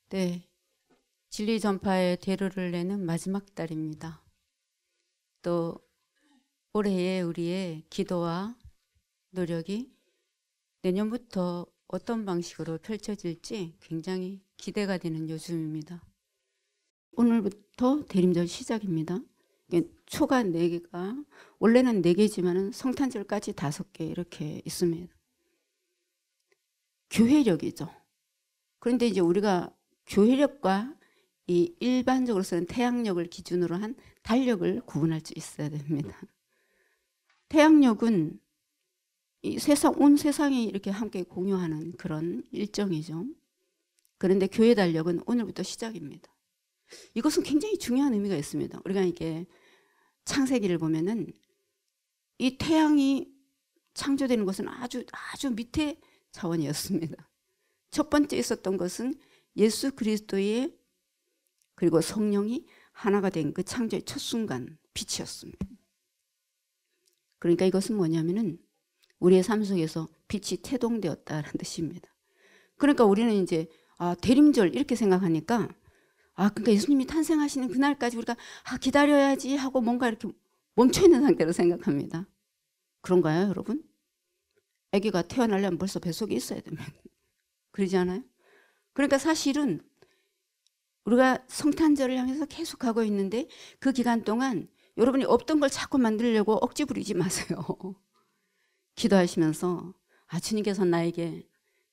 네, 진리 전파의 대로를 내는 마지막 달입니다. 또 올해의 우리의 기도와 노력이 내년부터 어떤 방식으로 펼쳐질지 굉장히 기대가 되는 요즘입니다. 오늘부터 대림절 시작입니다. 초가 4개가 원래는 4개지만 성탄절까지 5개 이렇게 있습니다. 교회력이죠. 그런데 이제 우리가 교회력과 이 일반적으로 쓰는 태양력을 기준으로 한 달력을 구분할 수 있어야 됩니다. 태양력은 이 온 세상이 이렇게 함께 공유하는 그런 일정이죠. 그런데 교회 달력은 오늘부터 시작입니다. 이것은 굉장히 중요한 의미가 있습니다. 우리가 이게 창세기를 보면은 이 태양이 창조되는 것은 아주 밑에 차원이었습니다. 첫 번째 있었던 것은 예수 그리스도의 그리고 성령이 하나가 된 그 창조의 첫 순간 빛이었습니다. 그러니까 이것은 뭐냐면은 우리의 삶 속에서 빛이 태동되었다는 뜻입니다. 그러니까 우리는 이제 대림절 이렇게 생각하니까 그러니까 예수님이 탄생하시는 그날까지 우리가 기다려야지 하고 뭔가 이렇게 멈춰있는 상태로 생각합니다. 그런가요, 여러분? 아기가 태어나려면 벌써 뱃속에 있어야 됩니다. 그러지 않아요? 그러니까 사실은 우리가 성탄절을 향해서 계속 가고 있는데 그 기간 동안 여러분이 없던 걸 자꾸 만들려고 억지 부리지 마세요. 기도하시면서 주님께서 나에게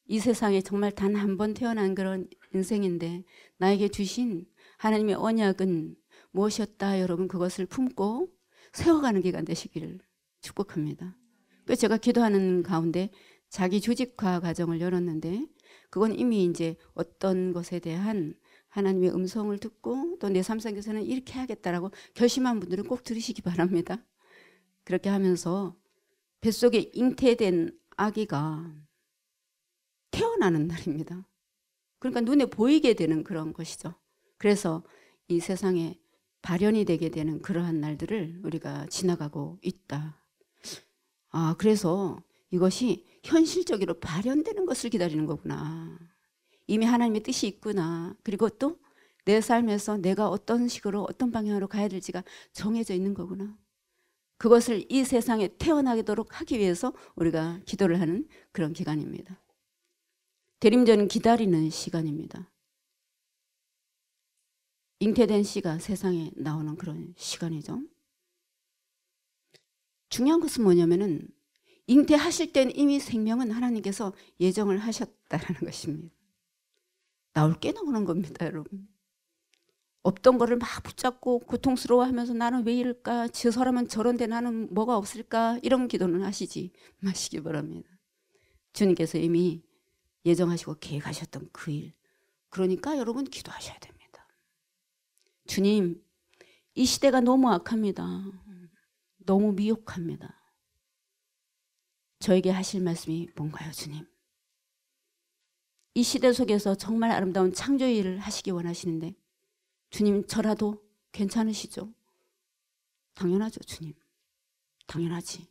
이 세상에 정말 단 한 번 태어난 그런 인생인데 나에게 주신 하나님의 언약은 무엇이었다. 여러분 그것을 품고 세워가는 기간 되시기를 축복합니다. 그래서 제가 기도하는 가운데 자기 조직화 과정을 열었는데 그건 이미 이제 어떤 것에 대한 하나님의 음성을 듣고 또 내 삶 속에서는 이렇게 해야겠다라고 결심한 분들은 꼭 들으시기 바랍니다. 그렇게 하면서 뱃속에 잉태된 아기가 태어나는 날입니다. 그러니까 눈에 보이게 되는 그런 것이죠. 그래서 이 세상에 발현이 되게 되는 그러한 날들을 우리가 지나가고 있다. 그래서 이것이 현실적으로 발현되는 것을 기다리는 거구나. 이미 하나님의 뜻이 있구나. 그리고 또 내 삶에서 내가 어떤 식으로 어떤 방향으로 가야 될지가 정해져 있는 거구나. 그것을 이 세상에 태어나도록 하기 위해서 우리가 기도를 하는 그런 기간입니다. 대림절은 기다리는 시간입니다. 잉태된 씨가 세상에 나오는 그런 시간이죠. 중요한 것은 뭐냐면은 잉태하실 때는 이미 생명은 하나님께서 예정을 하셨다는 것입니다. 나올 게 나오는 겁니다, 여러분. 없던 거를 막 붙잡고 고통스러워하면서 나는 왜 이럴까? 저 사람은 저런데 나는 뭐가 없을까? 이런 기도는 하시지 마시기 바랍니다. 주님께서 이미 예정하시고 계획하셨던 그 일. 그러니까 여러분 기도하셔야 됩니다. 주님, 이 시대가 너무 악합니다. 너무 미혹합니다. 저에게 하실 말씀이 뭔가요, 주님? 이 시대 속에서 정말 아름다운 창조 일을 하시기 원하시는데 주님 저라도 괜찮으시죠? 당연하죠, 주님. 당연하지.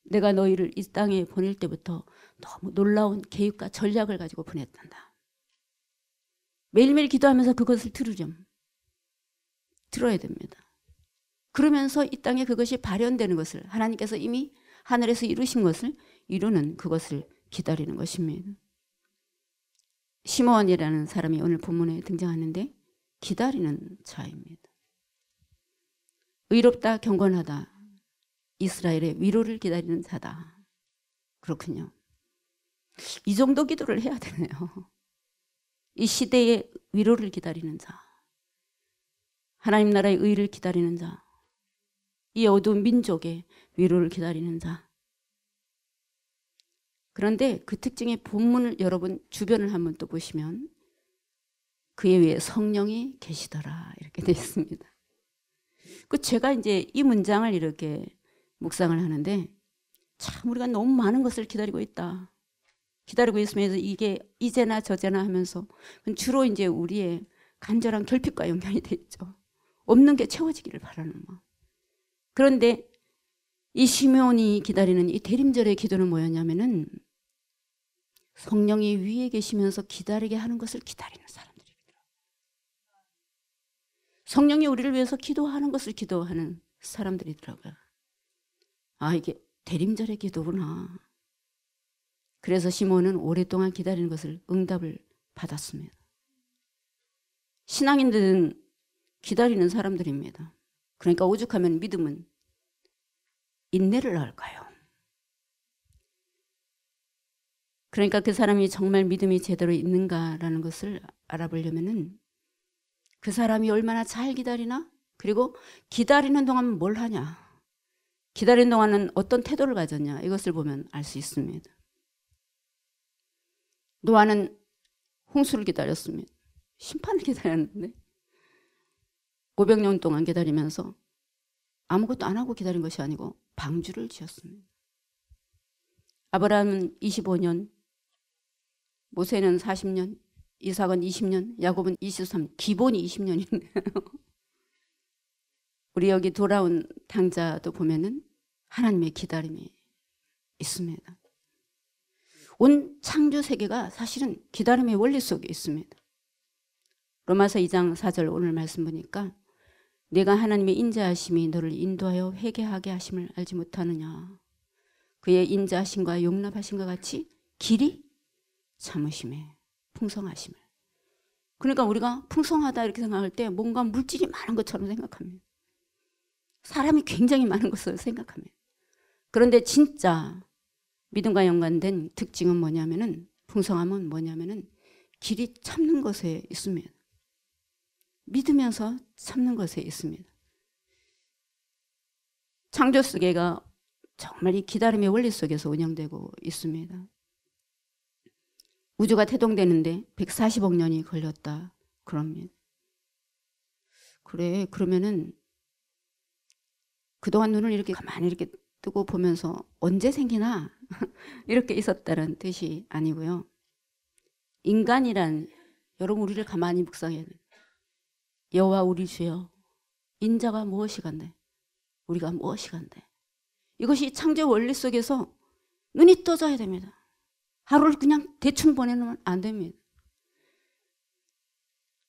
내가 너희를 이 땅에 보낼 때부터 너무 놀라운 계획과 전략을 가지고 보냈단다. 매일매일 기도하면서 그것을 들어야 됩니다. 그러면서 이 땅에 그것이 발현되는 것을 하나님께서 이미 하늘에서 이루신 것을 이루는 그것을 기다리는 것입니다. 시므온이라는 사람이 오늘 본문에 등장하는데 기다리는 자입니다. 의롭다 경건하다 이스라엘의 위로를 기다리는 자다. 그렇군요. 이 정도 기도를 해야 되네요. 이 시대의 위로를 기다리는 자, 하나님 나라의 의를 기다리는 자, 이 어두운 민족의 위로를 기다리는 자. 그런데 그 특징의 본문을 여러분 주변을 한번 또 보시면 그의 위에 성령이 계시더라 이렇게 되어 있습니다. 제가 이제 이 문장을 이렇게 묵상을 하는데 참 우리가 너무 많은 것을 기다리고 있다. 기다리고 있으면서 이게 이제나 저제나 하면서 주로 이제 우리의 간절한 결핍과 연관이 돼 있죠. 없는 게 채워지기를 바라는 마음. 그런데 이 시므온이 기다리는 이 대림절의 기도는 뭐였냐면은 성령이 위에 계시면서 기다리게 하는 것을 기다리는 사람들이더라고요. 성령이 우리를 위해서 기도하는 것을 기도하는 사람들이더라고요. 아, 이게 대림절의 기도구나. 그래서 시몬은 오랫동안 기다리는 것을 응답을 받았습니다. 신앙인들은 기다리는 사람들입니다. 그러니까 오죽하면 믿음은 인내를 할까요? 그러니까 그 사람이 정말 믿음이 제대로 있는가라는 것을 알아보려면은 그 사람이 얼마나 잘 기다리나? 그리고 기다리는 동안 뭘 하냐? 기다리는 동안은 어떤 태도를 가졌냐? 이것을 보면 알 수 있습니다. 노아는 홍수를 기다렸습니다. 심판을 기다렸는데 500년 동안 기다리면서 아무것도 안 하고 기다린 것이 아니고 방주를 지었습니다. 아브라함은 25년, 모세는 40년, 이삭은 20년, 야곱은 23년, 기본이 20년인데요. 우리 여기 돌아온 당자도 보면은 하나님의 기다림이 있습니다. 온 창조 세계가 사실은 기다림의 원리 속에 있습니다. 로마서 2장 4절 오늘 말씀 보니까 내가 하나님의 인자하심이 너를 인도하여 회개하게 하심을 알지 못하느냐. 그의 인자하심과 용납하심과 같이 길이 참으심에 풍성하심을. 그러니까 우리가 풍성하다 이렇게 생각할 때 뭔가 물질이 많은 것처럼 생각합니다. 사람이 굉장히 많은 것으로 생각합니다. 그런데 진짜 믿음과 연관된 특징은 뭐냐면은, 풍성함은 뭐냐면은 길이 참는 것에 있습니다. 믿으면서 참는 것에 있습니다. 창조 세계가 정말 이 기다림의 원리 속에서 운영되고 있습니다. 우주가 태동되는데 140억 년이 걸렸다 그럽니다. 그래, 그러면은 그동안 눈을 이렇게 가만히 이렇게 뜨고 보면서 언제 생기나 이렇게 있었다는 뜻이 아니고요. 인간이란, 여러분 우리를 가만히 묵상해야 돼요. 여호와 우리 주여 인자가 무엇이간데 우리가 무엇이간데, 이것이 창조 원리 속에서 눈이 떠져야 됩니다. 하루를 그냥 대충 보내면 안 됩니다.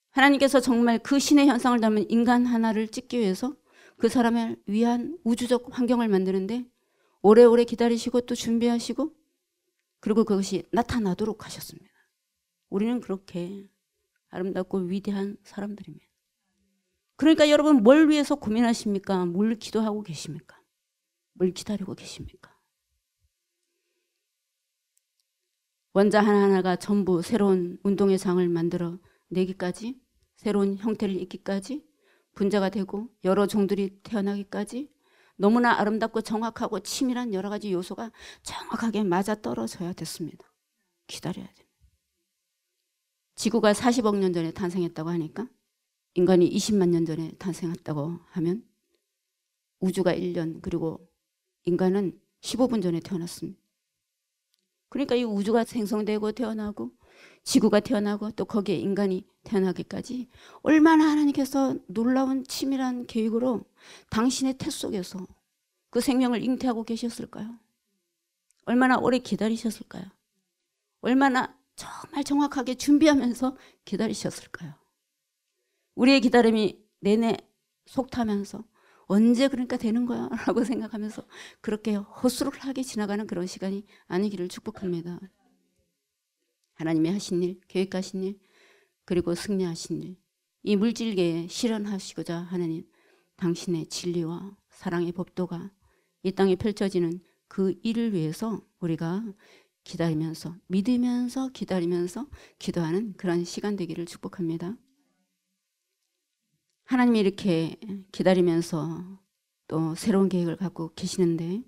하나님께서 정말 그 신의 현상을 담은 인간 하나를 찍기 위해서 그 사람을 위한 우주적 환경을 만드는데 오래오래 기다리시고 또 준비하시고 그리고 그것이 나타나도록 하셨습니다. 우리는 그렇게 아름답고 위대한 사람들입니다. 그러니까 여러분 뭘 위해서 고민하십니까? 뭘 기도하고 계십니까? 뭘 기다리고 계십니까? 원자 하나하나가 전부 새로운 운동의 장을 만들어 내기까지, 새로운 형태를 잇기까지, 분자가 되고 여러 종들이 태어나기까지 너무나 아름답고 정확하고 치밀한 여러 가지 요소가 정확하게 맞아떨어져야 됐습니다. 기다려야 됩니다. 지구가 40억 년 전에 탄생했다고 하니까 인간이 20만 년 전에 탄생했다고 하면 우주가 1년, 그리고 인간은 15분 전에 태어났습니다. 그러니까 이 우주가 생성되고 태어나고 지구가 태어나고 또 거기에 인간이 태어나기까지 얼마나 하나님께서 놀라운 치밀한 계획으로 당신의 태 속에서 그 생명을 잉태하고 계셨을까요? 얼마나 오래 기다리셨을까요? 얼마나 정말 정확하게 준비하면서 기다리셨을까요? 우리의 기다림이 내내 속타면서 언제 그러니까 되는 거야 라고 생각하면서 그렇게 허술하게 지나가는 그런 시간이 아니기를 축복합니다. 하나님이 하신 일, 계획하신 일, 그리고 승리하신 일, 이 물질계에 실현하시고자 하는 당신의 진리와 사랑의 법도가 이 땅에 펼쳐지는 그 일을 위해서 우리가 기다리면서, 믿으면서 기다리면서 기도하는 그런 시간 되기를 축복합니다. 하나님이 이렇게 기다리면서 또 새로운 계획을 갖고 계시는데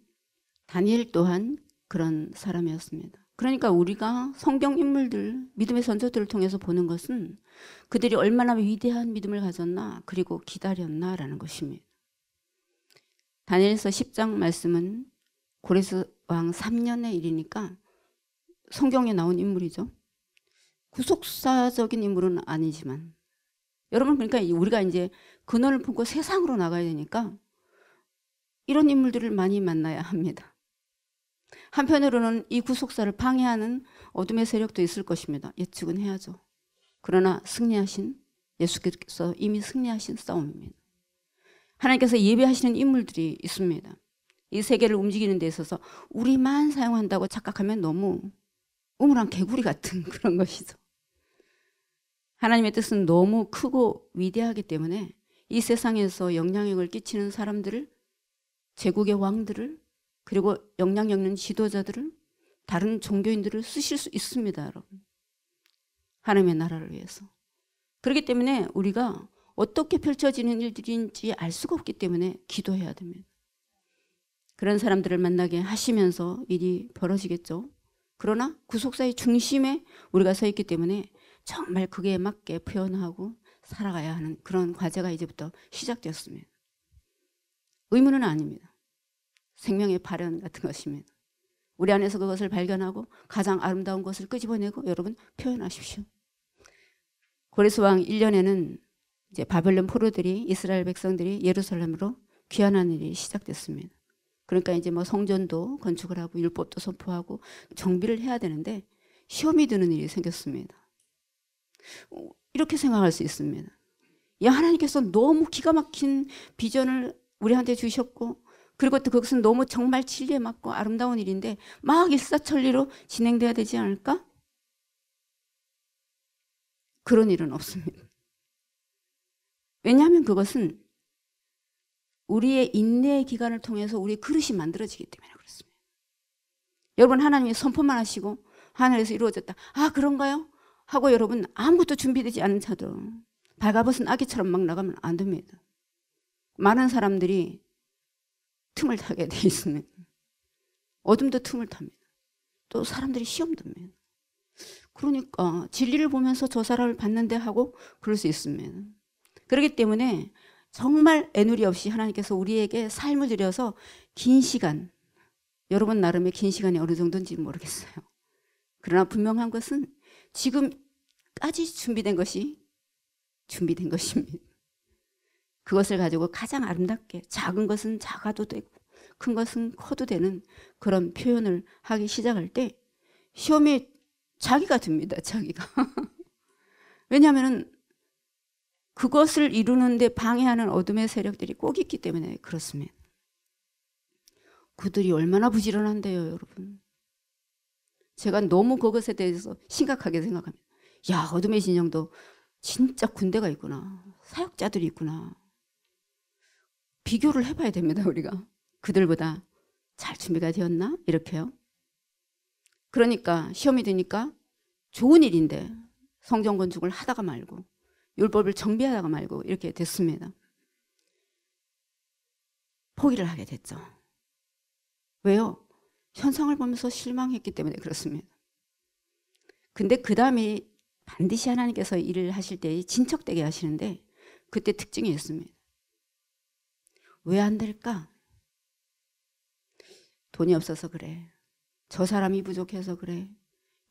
다니엘 또한 그런 사람이었습니다. 그러니까 우리가 성경 인물들, 믿음의 선조들을 통해서 보는 것은 그들이 얼마나 위대한 믿음을 가졌나, 그리고 기다렸나라는 것입니다. 다니엘서 10장 말씀은 고레스 왕 3년의 일이니까 성경에 나온 인물이죠. 구속사적인 인물은 아니지만, 여러분 그러니까 우리가 이제 근원을 품고 세상으로 나가야 되니까 이런 인물들을 많이 만나야 합니다. 한편으로는 이 구속사를 방해하는 어둠의 세력도 있을 것입니다. 예측은 해야죠. 그러나 승리하신 예수께서 이미 승리하신 싸움입니다. 하나님께서 예배하시는 인물들이 있습니다. 이 세계를 움직이는 데 있어서 우리만 사용한다고 착각하면 너무 우물한 개구리 같은 그런 것이죠. 하나님의 뜻은 너무 크고 위대하기 때문에 이 세상에서 영향력을 끼치는 사람들을, 제국의 왕들을, 그리고 영향력 있는 지도자들을, 다른 종교인들을 쓰실 수 있습니다, 여러분. 하나님의 나라를 위해서. 그렇기 때문에 우리가 어떻게 펼쳐지는 일들인지 알 수가 없기 때문에 기도해야 됩니다. 그런 사람들을 만나게 하시면서 일이 벌어지겠죠. 그러나 구속사의 중심에 우리가 서 있기 때문에 정말 그게 맞게 표현하고 살아가야 하는 그런 과제가 이제부터 시작되었습니다. 의무는 아닙니다. 생명의 발현 같은 것입니다. 우리 안에서 그것을 발견하고 가장 아름다운 것을 끄집어내고 여러분 표현하십시오. 고레스왕 1년에는 이제 바벨론 포로들이, 이스라엘 백성들이 예루살렘으로 귀환하는 일이 시작됐습니다. 그러니까 이제 뭐 성전도 건축을 하고 율법도 선포하고 정비를 해야 되는데 시험이 드는 일이 생겼습니다. 이렇게 생각할 수 있습니다. 야, 하나님께서 너무 기가 막힌 비전을 우리한테 주셨고, 그리고 또 그것은 너무 정말 진리에 맞고 아름다운 일인데 막 일사천리로 진행돼야 되지 않을까? 그런 일은 없습니다. 왜냐하면 그것은 우리의 인내의 기간을 통해서 우리의 그릇이 만들어지기 때문에 그렇습니다. 여러분, 하나님이 선포만 하시고 하늘에서 이루어졌다. 아, 그런가요? 하고 여러분 아무것도 준비되지 않은 차도 발가벗은 아기처럼 막 나가면 안 됩니다. 많은 사람들이 틈을 타게 돼 있습니다. 어둠도 틈을 탑니다. 또 사람들이 시험 듭니다. 그러니까 진리를 보면서 저 사람을 봤는데 하고 그럴 수 있습니다. 그렇기 때문에 정말 애누리 없이 하나님께서 우리에게 삶을 들여서 긴 시간, 여러분 나름의 긴 시간이 어느 정도인지 모르겠어요. 그러나 분명한 것은 지금까지 준비된 것입니다. 그것을 가지고 가장 아름답게, 작은 것은 작아도 되고 큰 것은 커도 되는 그런 표현을 하기 시작할 때 시험이 자기가 듭니다. 자기가. 왜냐하면 그것을 이루는데 방해하는 어둠의 세력들이 꼭 있기 때문에 그렇습니다. 그들이 얼마나 부지런한데요, 여러분. 제가 너무 그것에 대해서 심각하게 생각합니다. 야, 어둠의 진영도 진짜 군대가 있구나. 사역자들이 있구나. 비교를 해봐야 됩니다, 우리가. 그들보다 잘 준비가 되었나? 이렇게요. 그러니까 시험이 드니까 좋은 일인데 성전 건축을 하다가 말고 율법을 정비하다가 말고 이렇게 됐습니다. 포기를 하게 됐죠. 왜요? 현상을 보면서 실망했기 때문에 그렇습니다. 근데 그 다음에 반드시 하나님께서 일을 하실 때 진척되게 하시는데 그때 특징이 있습니다. 왜 안 될까? 돈이 없어서 그래. 저 사람이 부족해서 그래.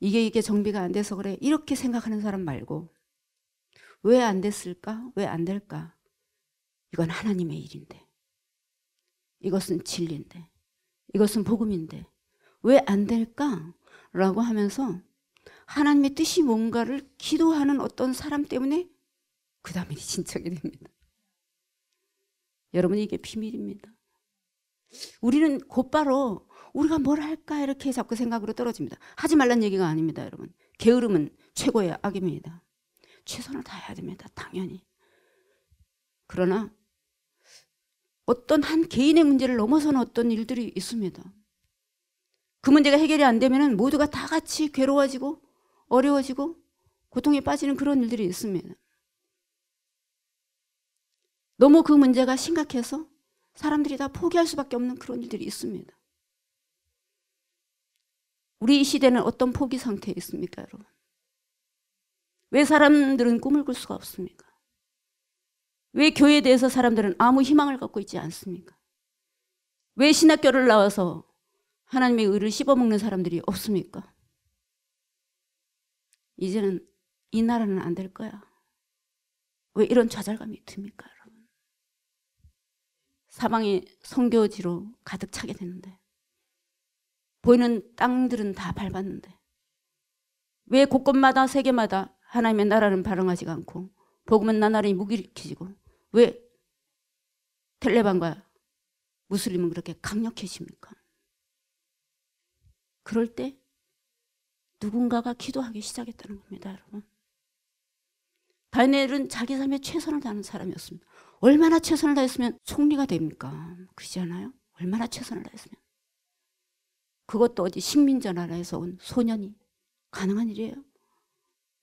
이게 정비가 안 돼서 그래. 이렇게 생각하는 사람 말고 왜 안 됐을까? 왜 안 될까? 이건 하나님의 일인데. 이것은 진리인데. 이것은 복음인데. 왜 안 될까? 라고 하면서 하나님의 뜻이 뭔가를 기도하는 어떤 사람 때문에 그 다음에 진척이 됩니다. 여러분, 이게 비밀입니다. 우리는 곧바로 우리가 뭘 할까 이렇게 자꾸 생각으로 떨어집니다. 하지 말란 얘기가 아닙니다, 여러분. 게으름은 최고의 악입니다. 최선을 다해야 됩니다, 당연히. 그러나 어떤 한 개인의 문제를 넘어서는 어떤 일들이 있습니다. 그 문제가 해결이 안 되면 모두가 다 같이 괴로워지고 어려워지고 고통에 빠지는 그런 일들이 있습니다. 너무 그 문제가 심각해서 사람들이 다 포기할 수밖에 없는 그런 일들이 있습니다. 우리 이 시대는 어떤 포기 상태에 있습니까, 여러분? 왜 사람들은 꿈을 꿀 수가 없습니까? 왜 교회에 대해서 사람들은 아무 희망을 갖고 있지 않습니까? 왜 신학교를 나와서 하나님의 의를 씹어먹는 사람들이 없습니까? 이제는 이 나라는 안 될 거야. 왜 이런 좌절감이 듭니까, 여러분? 사방이 선교지로 가득 차게 되는데 보이는 땅들은 다 밟았는데 왜 곳곳마다 세계마다 하나님의 나라는 발흥하지 않고 복음은 나날이 무기력해지고 왜 텔레반과 무슬림은 그렇게 강력해집니까? 그럴 때 누군가가 기도하기 시작했다는 겁니다, 여러분. 다니엘은 자기 삶에 최선을 다하는 사람이었습니다. 얼마나 최선을 다했으면 총리가 됩니까? 그러지 않아요? 얼마나 최선을 다했으면. 그것도 어디 식민자 나라에서 온 소년이 가능한 일이에요.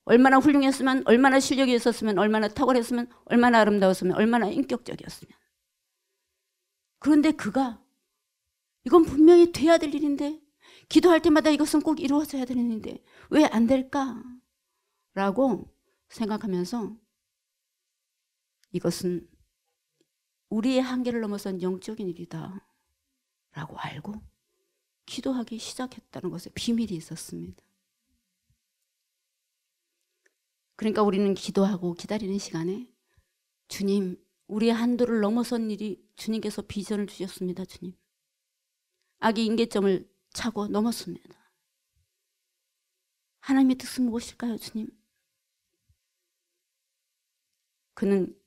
얼마나 훌륭했으면, 얼마나 실력이 있었으면, 얼마나 탁월했으면, 얼마나 아름다웠으면, 얼마나 인격적이었으면. 그런데 그가 이건 분명히 돼야 될 일인데, 기도할 때마다 이것은 꼭 이루어져야 되는 일인데 왜 안 될까? 라고 생각하면서 이것은 우리의 한계를 넘어선 영적인 일이다 라고 알고 기도하기 시작했다는 것에 비밀이 있었습니다. 그러니까 우리는 기도하고 기다리는 시간에 주님, 우리의 한도를 넘어선 일이 주님께서 비전을 주셨습니다. 주님, 악의 임계점을 차고 넘었습니다. 하나님의 뜻은 무엇일까요, 주님? 그는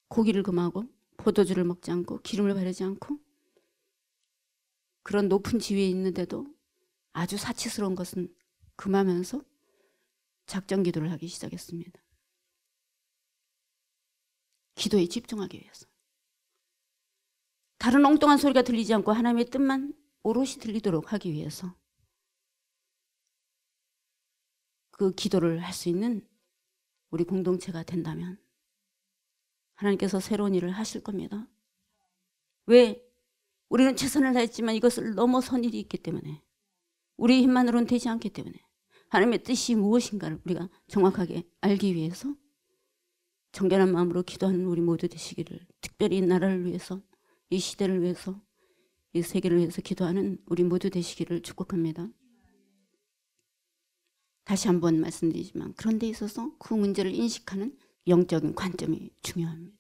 고기를 금하고 포도주를 먹지 않고 기름을 바르지 않고 그런 높은 지위에 있는데도 아주 사치스러운 것은 금하면서 작정 기도를 하기 시작했습니다. 기도에 집중하기 위해서. 다른 엉뚱한 소리가 들리지 않고 하나님의 뜻만 오롯이 들리도록 하기 위해서 그 기도를 할 수 있는 우리 공동체가 된다면 하나님께서 새로운 일을 하실 겁니다. 왜? 우리는 최선을 다했지만 이것을 넘어선 일이 있기 때문에, 우리 힘만으로는 되지 않기 때문에 하나님의 뜻이 무엇인가를 우리가 정확하게 알기 위해서 정결한 마음으로 기도하는 우리 모두 되시기를, 특별히 이 나라를 위해서, 이 시대를 위해서, 이 세계를 위해서 기도하는 우리 모두 되시기를 축복합니다. 다시 한번 말씀드리지만 그런 데 있어서 그 문제를 인식하는 영적인 관점이 중요합니다.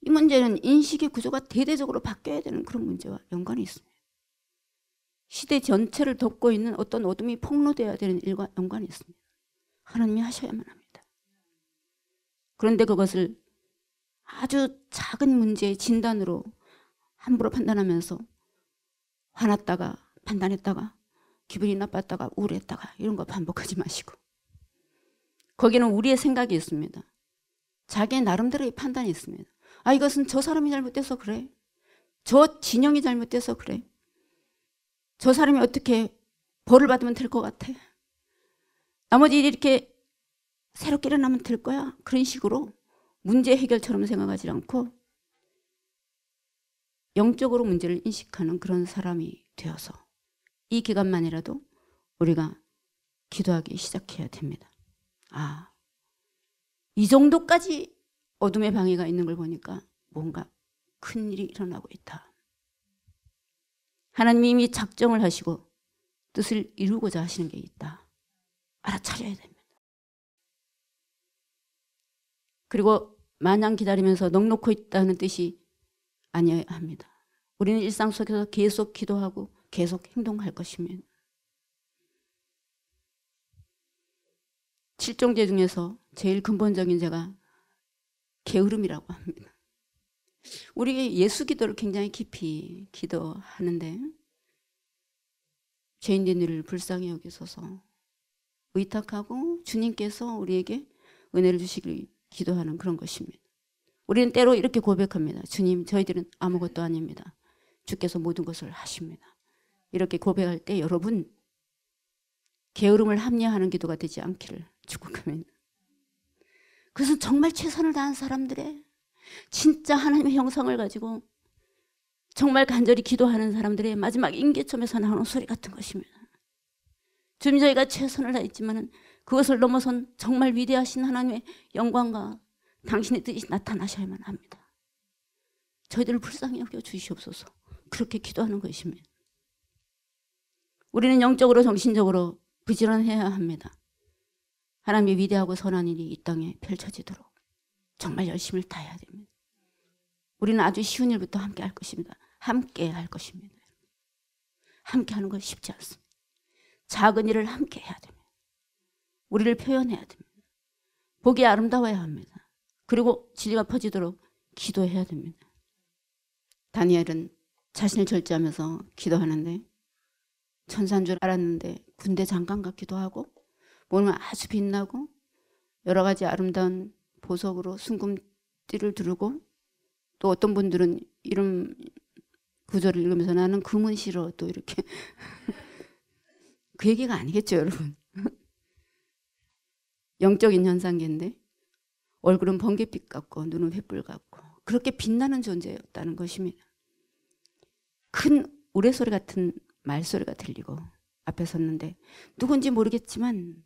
이 문제는 인식의 구조가 대대적으로 바뀌어야 되는 그런 문제와 연관이 있습니다. 시대 전체를 덮고 있는 어떤 어둠이 폭로되어야 되는 일과 연관이 있습니다. 하나님이 하셔야만 합니다. 그런데 그것을 아주 작은 문제의 진단으로 함부로 판단하면서 화났다가 판단했다가 기분이 나빴다가 우울했다가 이런 거 반복하지 마시고, 거기는 우리의 생각이 있습니다. 자기의 나름대로의 판단이 있습니다. 아, 이것은 저 사람이 잘못돼서 그래. 저 진영이 잘못돼서 그래. 저 사람이 어떻게 벌을 받으면 될 것 같아. 나머지 이렇게 새롭게 일어나면 될 거야. 그런 식으로 문제 해결처럼 생각하지 않고 영적으로 문제를 인식하는 그런 사람이 되어서 이 기간만이라도 우리가 기도하기 시작해야 됩니다. 아, 이 정도까지 어둠의 방해가 있는 걸 보니까 뭔가 큰 일이 일어나고 있다. 하나님이 이미 작정을 하시고 뜻을 이루고자 하시는 게 있다. 알아차려야 됩니다. 그리고 마냥 기다리면서 넋놓고 있다는 뜻이 아니어야 합니다. 우리는 일상 속에서 계속 기도하고 계속 행동할 것입니다. 7종제 중에서 제일 근본적인 죄가 게으름이라고 합니다. 우리 예수 기도를 굉장히 깊이 기도하는데 죄인된 우리를 불쌍히 여기소서 의탁하고 주님께서 우리에게 은혜를 주시길 기도하는 그런 것입니다. 우리는 때로 이렇게 고백합니다. 주님, 저희들은 아무것도 아닙니다. 주께서 모든 것을 하십니다. 이렇게 고백할 때 여러분, 게으름을 합리화하는 기도가 되지 않기를 축복합니다. 그것은 정말 최선을 다한 사람들의, 진짜 하나님의 형상을 가지고 정말 간절히 기도하는 사람들의 마지막 임계점에서 나오는 소리 같은 것입니다. 주님, 저희가 최선을 다했지만 그것을 넘어선 정말 위대하신 하나님의 영광과 당신의 뜻이 나타나셔야만 합니다. 저희들을 불쌍히 여겨 주시옵소서. 그렇게 기도하는 것입니다. 우리는 영적으로 정신적으로 부지런해야 합니다. 하나님의 위대하고 선한 일이 이 땅에 펼쳐지도록 정말 열심을 다해야 됩니다. 우리는 아주 쉬운 일부터 함께 할 것입니다. 함께 할 것입니다. 함께 하는 건 쉽지 않습니다. 작은 일을 함께 해야 됩니다. 우리를 표현해야 됩니다. 보기 아름다워야 합니다. 그리고 진리가 퍼지도록 기도해야 됩니다. 다니엘은 자신을 절제하면서 기도하는데 천사인 줄 알았는데 군대 장관 같기도 하고 몸은 아주 빛나고 여러 가지 아름다운 보석으로 순금띠를 두르고 또 어떤 분들은 이런 구절을 읽으면서 나는 금은 싫어 또 이렇게 그 얘기가 아니겠죠 여러분. 영적인 현상계인데 얼굴은 번갯빛 같고 눈은 횃불 같고 그렇게 빛나는 존재였다는 것입니다. 큰 우레소리 같은 말소리가 들리고 앞에 섰는데 누군지 모르겠지만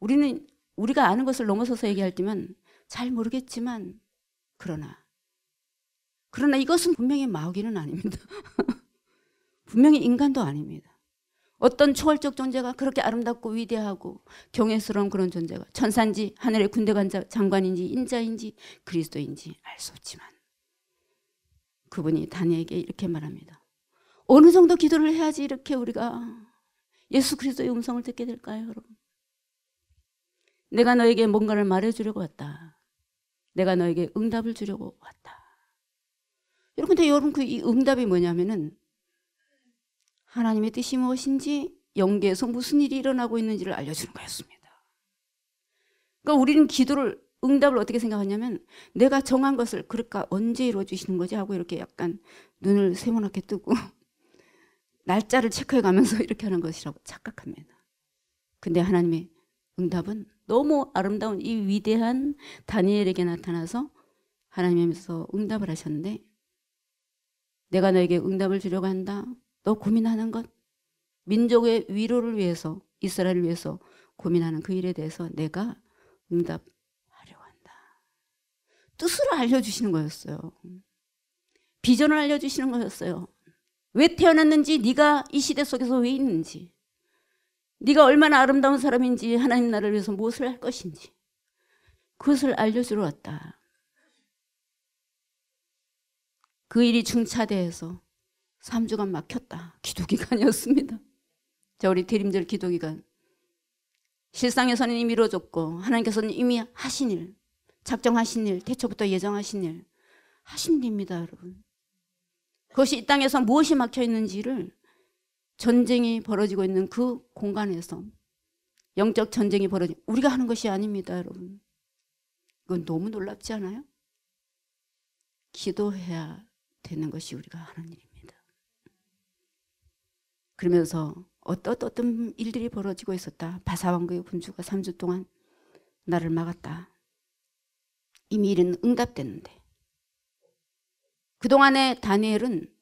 우리가 아는 것을 넘어서서 얘기할 때면 잘 모르겠지만 그러나 이것은 분명히 마귀는 아닙니다. 분명히 인간도 아닙니다. 어떤 초월적 존재가 그렇게 아름답고 위대하고 경외스러운 그런 존재가 천사인지 하늘의 군대 장관인지 인자인지 그리스도인지 알 수 없지만 그분이 다니엘에게 이렇게 말합니다. 어느 정도 기도를 해야지 이렇게 우리가 예수 그리스도의 음성을 듣게 될까요, 여러분? 내가 너에게 뭔가를 말해주려고 왔다. 내가 너에게 응답을 주려고 왔다. 여러분, 근데 여러분 이 응답이 뭐냐면은 하나님의 뜻이 무엇인지 영계에서 무슨 일이 일어나고 있는지를 알려주는 거였습니다. 그러니까 우리는 응답을 어떻게 생각하냐면 내가 정한 것을 그럴까 언제 이루어주시는 거지 하고 이렇게 약간 눈을 세모나게 뜨고 날짜를 체크해 가면서 이렇게 하는 것이라고 착각합니다. 근데 하나님의 응답은 너무 아름다운 이 위대한 다니엘에게 나타나서 하나님께서 응답을 하셨는데 내가 너에게 응답을 주려고 한다. 너 고민하는 것 민족의 위로를 위해서 이스라엘을 위해서 고민하는 그 일에 대해서 내가 응답하려고 한다. 뜻을 알려주시는 거였어요. 비전을 알려주시는 거였어요. 왜 태어났는지 네가 이 시대 속에서 왜 있는지 네가 얼마나 아름다운 사람인지 하나님 나라를 위해서 무엇을 할 것인지 그것을 알려주러 왔다. 그 일이 중차대해서 3주간 막혔다. 기도기간이었습니다. 자, 우리 대림절 기도기간 실상에서는 이미 이루어졌고 하나님께서는 이미 하신 일, 작정하신 일, 태초부터 예정하신 일 하신 일입니다, 여러분. 그것이 이 땅에서 무엇이 막혀있는지를 전쟁이 벌어지고 있는 그 공간에서 영적 전쟁이 벌어지고 우리가 하는 것이 아닙니다, 여러분. 이건 너무 놀랍지 않아요? 기도해야 되는 것이 우리가 하는 일입니다. 그러면서 어떤 일들이 벌어지고 있었다. 바사왕국의 군주가 3주 동안 나를 막았다. 이미 일은 응답됐는데 그동안에 다니엘은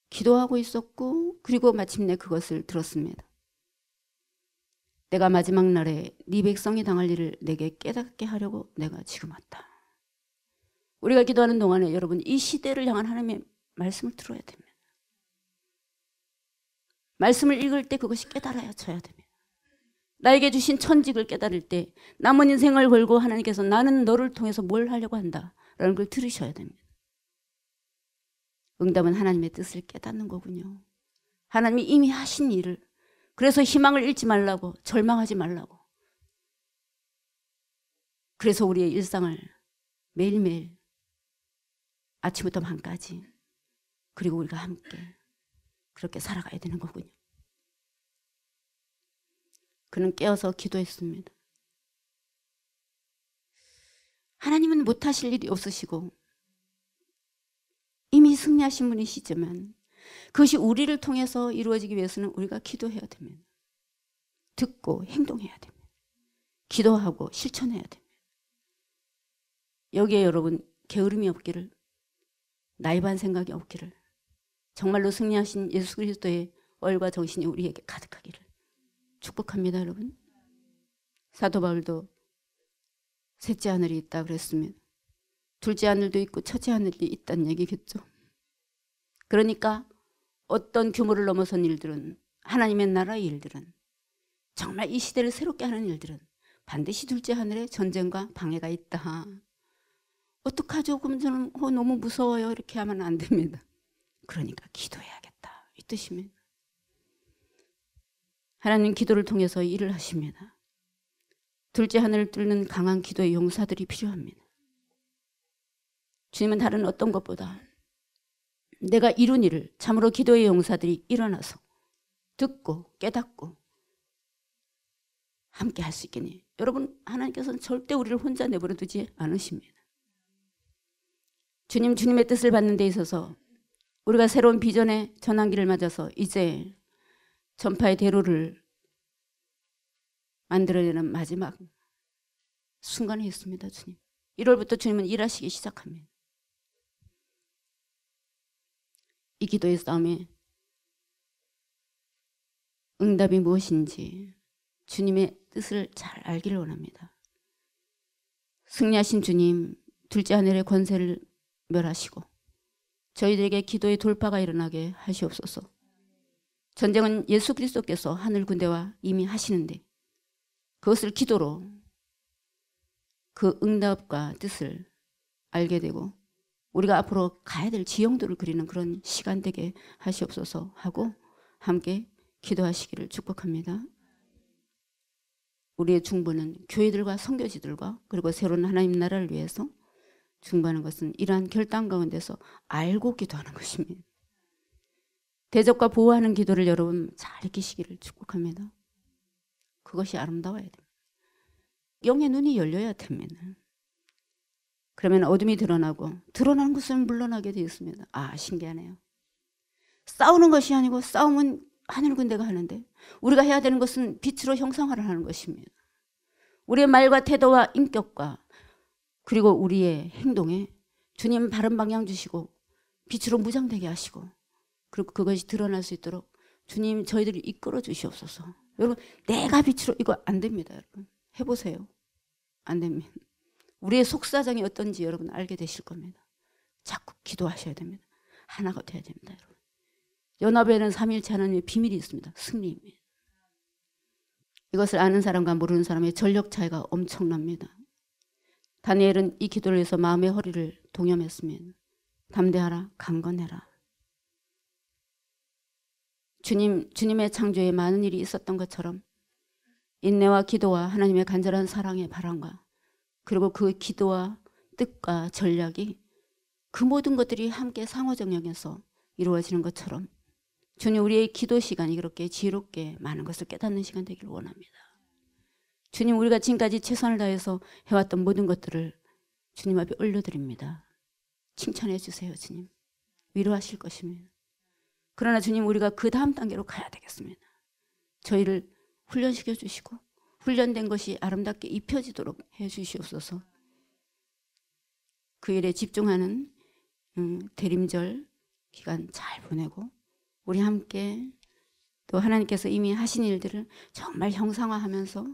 기도하고 있었고 그리고 마침내 그것을 들었습니다. 내가 마지막 날에 네 백성이 당할 일을 내게 깨닫게 하려고 내가 지금 왔다. 우리가 기도하는 동안에 여러분 이 시대를 향한 하나님의 말씀을 들어야 됩니다. 말씀을 읽을 때 그것이 깨달아져야 됩니다. 나에게 주신 천직을 깨달을 때 남은 인생을 걸고 하나님께서 나는 너를 통해서 뭘 하려고 한다라는 걸 들으셔야 됩니다. 응답은 하나님의 뜻을 깨닫는 거군요. 하나님이 이미 하신 일을 그래서 희망을 잃지 말라고 절망하지 말라고 그래서 우리의 일상을 매일매일 아침부터 밤까지 그리고 우리가 함께 그렇게 살아가야 되는 거군요. 그는 깨어서 기도했습니다. 하나님은 못하실 일이 없으시고 이미 승리하신 분이시지만 그것이 우리를 통해서 이루어지기 위해서는 우리가 기도해야 됩니다. 듣고 행동해야 됩니다. 기도하고 실천해야 됩니다. 여기에 여러분 게으름이 없기를 나이 반 생각이 없기를 정말로 승리하신 예수 그리스도의 얼과 정신이 우리에게 가득하기를 축복합니다. 여러분. 사도 바울도 셋째 하늘이 있다 그랬습니다. 둘째 하늘도 있고 첫째 하늘이 있다는 얘기겠죠. 그러니까 어떤 규모를 넘어선 일들은 하나님의 나라의 일들은 정말 이 시대를 새롭게 하는 일들은 반드시 둘째 하늘에 전쟁과 방해가 있다. 어떡하죠? 그러면 저는 너무 무서워요. 이렇게 하면 안 됩니다. 그러니까 기도해야겠다. 이 뜻입니다. 하나님 기도를 통해서 일을 하십니다. 둘째 하늘을 뚫는 강한 기도의 용사들이 필요합니다. 주님은 다른 어떤 것보다 내가 이룬 일을 참으로 기도의 용사들이 일어나서 듣고 깨닫고 함께 할 수 있겠니? 여러분, 하나님께서는 절대 우리를 혼자 내버려 두지 않으십니다. 주님의 뜻을 받는 데 있어서 우리가 새로운 비전의 전환기를 맞아서 이제 전파의 대로를 만들어내는 마지막 순간에 있습니다. 주님. 1월부터 주님은 일하시기 시작합니다. 이 기도의 싸움에 응답이 무엇인지 주님의 뜻을 잘 알기를 원합니다. 승리하신 주님, 둘째 하늘의 권세를 멸하시고 저희들에게 기도의 돌파가 일어나게 하시옵소서. 전쟁은 예수 그리스도께서 하늘 군대와 이미 하시는데 그것을 기도로 그 응답과 뜻을 알게 되고 우리가 앞으로 가야 될 지형도를 그리는 그런 시간 되게 하시옵소서 하고 함께 기도하시기를 축복합니다. 우리의 중보는 교회들과 선교지들과 그리고 새로운 하나님 나라를 위해서 중보하는 것은 이러한 결단 가운데서 알고 기도하는 것입니다. 대적과 보호하는 기도를 여러분 잘 익히시기를 축복합니다. 그것이 아름다워야 됩니다. 영의 눈이 열려야 됩니다. 그러면 어둠이 드러나고 드러나는 것은 물러나게 되어 있습니다. 아, 신기하네요. 싸우는 것이 아니고 싸움은 하늘 군대가 하는데 우리가 해야 되는 것은 빛으로 형상화를 하는 것입니다. 우리의 말과 태도와 인격과 그리고 우리의 행동에 주님 바른 방향 주시고 빛으로 무장되게 하시고 그리고 그것이 드러날 수 있도록 주님 저희들이 이끌어 주시옵소서. 여러분, 내가 빛으로 이거 안 됩니다. 여러분 해보세요. 안 됩니다. 우리의 속사정이 어떤지 여러분 알게 되실 겁니다. 자꾸 기도하셔야 됩니다. 하나가 돼야 됩니다. 여러분. 연합에는 삼위일체 하나님의 비밀이 있습니다. 승리입니다. 이것을 아는 사람과 모르는 사람의 전력 차이가 엄청납니다. 다니엘은 이 기도를 위해서 마음의 허리를 동염했습니다. 담대하라, 강건해라. 주님의 창조에 많은 일이 있었던 것처럼 인내와 기도와 하나님의 간절한 사랑의 바람과 그리고 그 기도와 뜻과 전략이 그 모든 것들이 함께 상호작용해서 이루어지는 것처럼 주님 우리의 기도 시간이 그렇게 지혜롭게 많은 것을 깨닫는 시간 되기를 원합니다. 주님 우리가 지금까지 최선을 다해서 해왔던 모든 것들을 주님 앞에 올려드립니다. 칭찬해 주세요. 주님 위로하실 것입니다. 그러나 주님 우리가 그 다음 단계로 가야 되겠습니다. 저희를 훈련시켜 주시고 훈련된 것이 아름답게 입혀지도록 해 주시옵소서. 그 일에 집중하는 대림절 기간 잘 보내고 우리 함께 또 하나님께서 이미 하신 일들을 정말 형상화하면서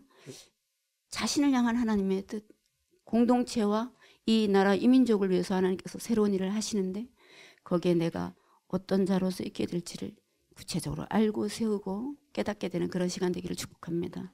자신을 향한 하나님의 뜻, 공동체와 이 나라 이민족을 위해서 하나님께서 새로운 일을 하시는데 거기에 내가 어떤 자로서 있게 될지를 구체적으로 알고 세우고 깨닫게 되는 그런 시간 되기를 축복합니다.